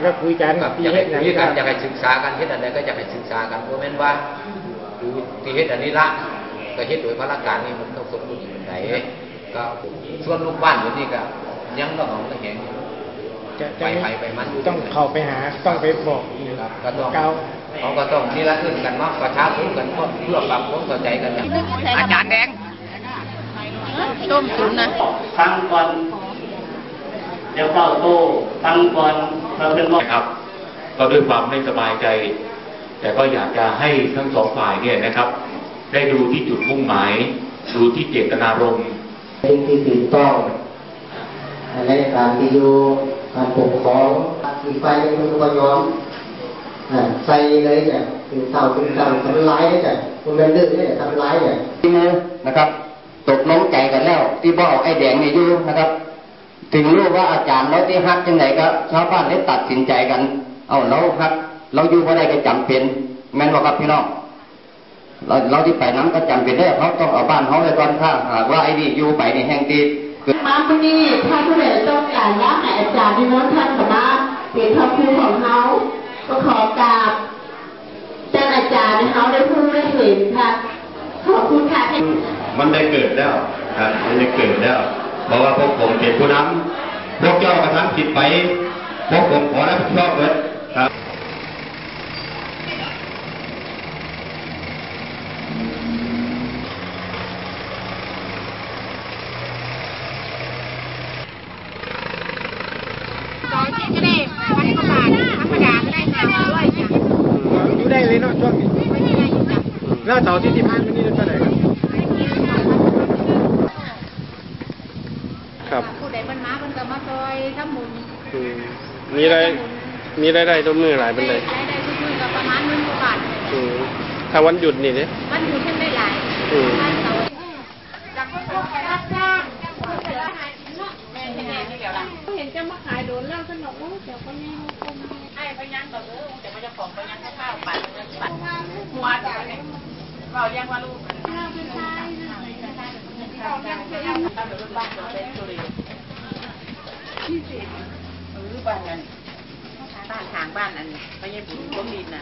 ก็คุยกันอยากให้คุยกันอยากให้ศึกษากันเฮ็ดอะไรก็อยากให้ศึกษากันเพราะแม้นว่าดูที่เฮ็ดอันนี้ละก็เฮ็ดโดยพระราชการนี่มันต้องสมบูรณ์อยู่ไหนก็ส่วนลูกบ้านอยู่นี่ก็ยังต้องเอาตะแหงไปมันต้องเข้าไปหาต้องไปบอกก็ต้องเขาก็ต้องนี่ละขึ้นกันเนาะประชาชนกันเพื่อปรับความเข้าใจกันอาจารย์แดงต้มตุ๋นนะฟังก่อนเดี๋ยวเข้าโต้ฟังก่อนเราเป็นว่าครับก็ด้วยความไม่สบายใจแต่ก็อยากจะให้ทั้งสองฝ่ายเนี่ยนะครับได้ดูที่จุดมุ่งหมายดูที่เจตนารมณ์ที่ถูกต้องในการที่อยู่การปกครองอีกฝ่ายนึงก็ยอมใส่เลยเนี่ยถึงเศร้าทำร้ายเนี่ยคุณเป็นเรื่องเนี่ยทำร้ายเนี่ยที่มือนะครับตกลงใจกันแล้วที่บอกไอ้แดงเนี่ยอยู่นะครับถึงรู้ว่าอาจารย์เราที่ฮักจังไหนก็ชาวบ้านได้ตัดสินใจกันเอาเราฮักเราอยู่เพราะได้ก็จำเป็นแม่นว่าครับพี่น้องเราที่ไปนั้นก็จำเป็นได้เขาต้องเอาบ้านเขาไว้ก่อนถ้าหากว่าไอ้นี่อยู่ไปในแห่งดีมาที่นี่ถ้าผู้ใดต้องการว่าให้อาจารย์ที่น้องท่านสามารถเป็นพระครูของเขาก็ขอกราบท่านอาจารย์เขาได้พูดได้เห็นค่ะขอบคุณค่ะมันได้เกิดแล้วครับมันได้เกิดแล้วเพราะว่าพวกผมเป็นผู้นำพวกเจ้ากระทำผิดไปพวกผมขอรับผิดชอบเลยครับอยู่ได้เลยเนาะช่วงนี้แล้วเสาร์ที่ผ่านมานี่เท่าไหร่ครับผู้ใดมันมามันก็มาซอยทำบุญมีรายได้ตัวมือหลายเป็นเลยรายได้ทุกมือก็ประมาณ10,000 กว่าบาทถ้าวันหยุดนี่เนี่ยวันหยุดฉันได้หลายวันเสาร์จากคนไปรับจ้างเห็นจะมาขายโดนเล่าสนุกเดี๋ยวก็ไม่รู้ไอ้พยัญชนะเดี๋ยวมันจะของพยัญชนะข้าวปั่นหัวจ่าเนี่ยเราเรียกว่าลูกเราเป็นชายเราเรียกเพื่อนเราเป็นบ้านเราเป็นสุริที่สิบ้านกันบ้านทางบ้านอันนี้พญาบุญก้มดินน่ะ